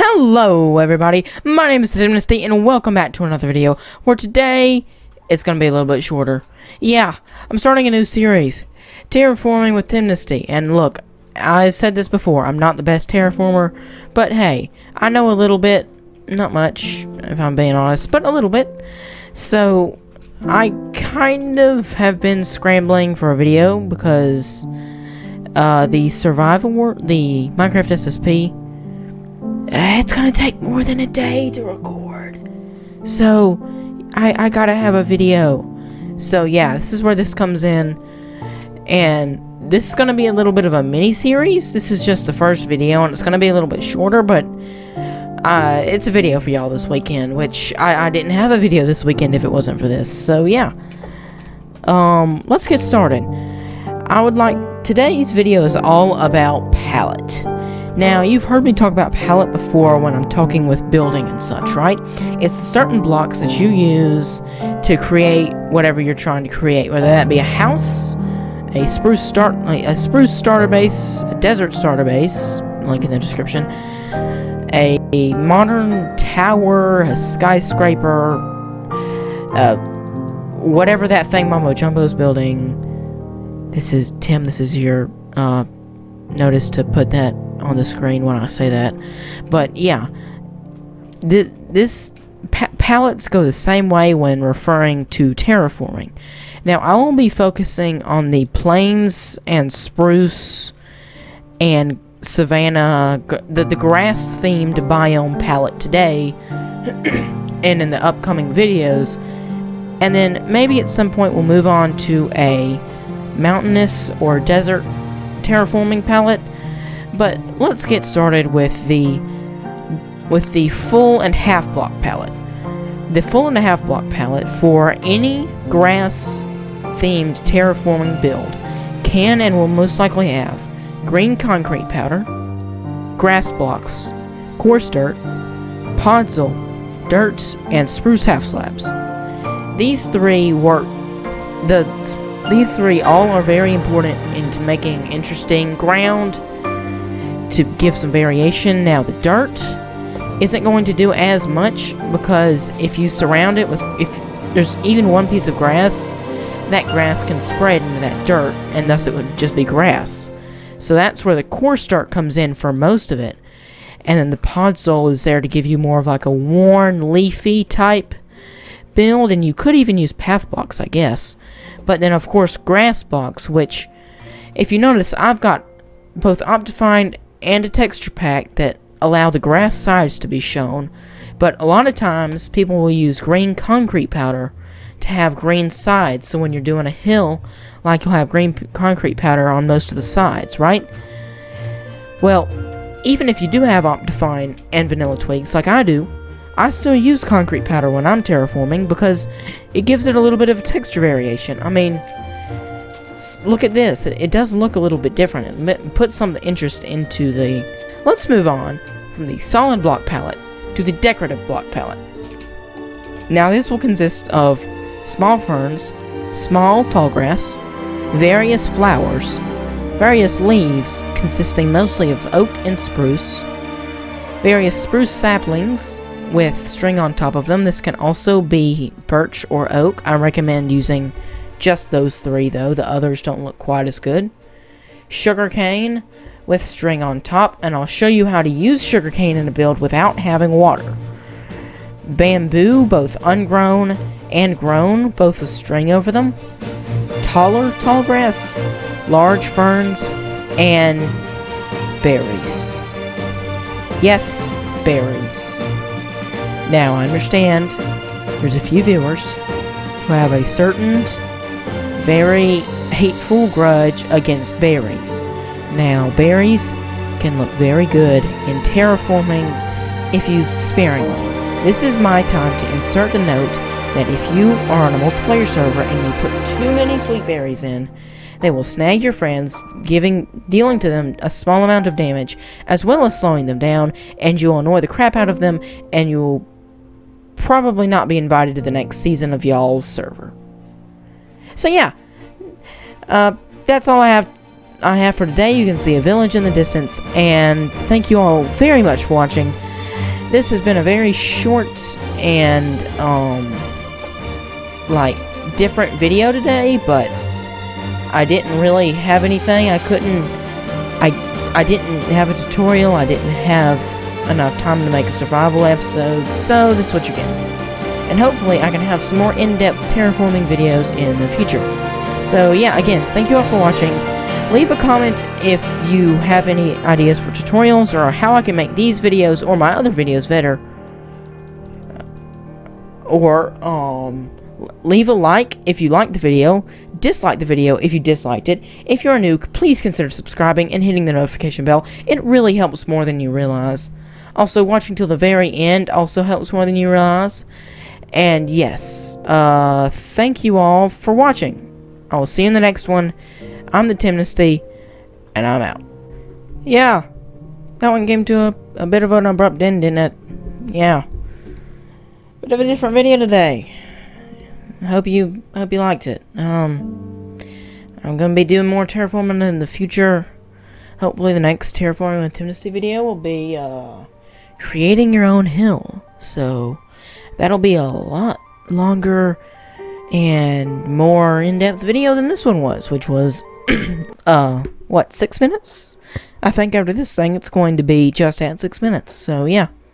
Hello everybody, my name is Timnasty and welcome back to another video where today it's going to be a little bit shorter. Yeah, I'm starting a new series, Terraforming with Timnasty, and look, I've said this before, I'm not the best terraformer, but hey, I know a little bit, not much if I'm being honest, but a little bit. So, I kind of have been scrambling for a video because the Minecraft SSP, it's gonna take more than a day to record. So, I gotta have a video. So yeah, this is where this comes in. And this is gonna be a little bit of a mini-series. This is just the first video, and it's gonna be a little bit shorter, but it's a video for y'all this weekend, which I didn't have a video this weekend if it wasn't for this. So yeah. Let's get started. Today's video is all about pallet. Now, you've heard me talk about pallet before when I'm talking with building and such, right? It's certain blocks that you use to create whatever you're trying to create, whether that be a house, a spruce starter base, a desert starter base, link in the description, a modern tower, a skyscraper, whatever that thing Mambo Jumbo's building. This is Tim, this is your notice to put that on the screen when I say that. But yeah, pallets go the same way when referring to terraforming. Now, I will be focusing on the plains and spruce and savanna, the grass-themed biome palette today, and in the upcoming videos. And then maybe at some point we'll move on to a mountainous or desert terraforming palette. But let's get started with the full and half block palette. The full and a half block palette for any grass themed terraforming build can and will most likely have green concrete powder, grass blocks, coarse dirt, podzol, dirt, and spruce half slabs. These three all are very important into making interesting ground to give some variation. Now, the dirt isn't going to do as much because if you surround it with, if there's even one piece of grass, that grass can spread into that dirt, and thus it would just be grass. So that's where the coarse dirt comes in for most of it. And then the podzol is there to give you more of like a worn, leafy type build, and you could even use path blocks, I guess. But then, of course, grass blocks, which, if you notice, I've got both Optified and a texture pack that allow the grass sides to be shown. But a lot of times, people will use green concrete powder to have green sides. So when you're doing a hill, like, you'll have green concrete powder on most of the sides, right? Well, even if you do have Optified and vanilla twigs, like I do, I still use concrete powder when I'm terraforming because it gives it a little bit of texture variation. I mean, look at this. It does look a little bit different. It puts some interest into the... Let's move on from the solid block palette to the decorative block palette. Now, this will consist of small ferns, small tall grass, various flowers, various leaves consisting mostly of oak and spruce, various spruce saplings with string on top of them. This can also be birch or oak. I recommend using just those three, though. The others don't look quite as good. Sugarcane with string on top, and I'll show you how to use sugarcane in a build without having water. Bamboo, both ungrown and grown, both with string over them. Tall grass, large ferns, and berries. Yes, berries. Now, I understand there's a few viewers who have a certain very hateful grudge against berries. Now, berries can look very good in terraforming if used sparingly. This is my time to insert the note that if you are on a multiplayer server and you put too many sweet berries in, they will snag your friends, dealing to them a small amount of damage, as well as slowing them down, and you'll annoy the crap out of them, and you'll probably not be invited to the next season of y'all's server. So yeah, that's all I have for today. You can see a village in the distance, and thank you all very much for watching. this has been a very short and, like, different video today, but I didn't really have anything. I didn't have a tutorial. I didn't have enough time to make a survival episode, so this is what you get. And hopefully I can have some more in-depth terraforming videos in the future. So yeah, again, thank you all for watching. Leave a comment if you have any ideas for tutorials or how I can make these videos or my other videos better. Or, leave a like if you liked the video, dislike the video if you disliked it. If you're new, please consider subscribing and hitting the notification bell. It really helps more than you realize. Also, watching till the very end also helps more than you realize. And yes, thank you all for watching. I will see you in the next one. I'm the Timnasty, and I'm out. Yeah, that one came to a bit of an abrupt end, didn't it? Yeah. Bit of a different video today. I hope you liked it. I'm gonna be doing more terraforming in the future. Hopefully the next Terraforming with Timnasty video will be, creating your own hill. So, that'll be a lot longer and more in-depth video than this one was, which was, what, 6 minutes? I think after this thing it's going to be just at 6 minutes, so yeah.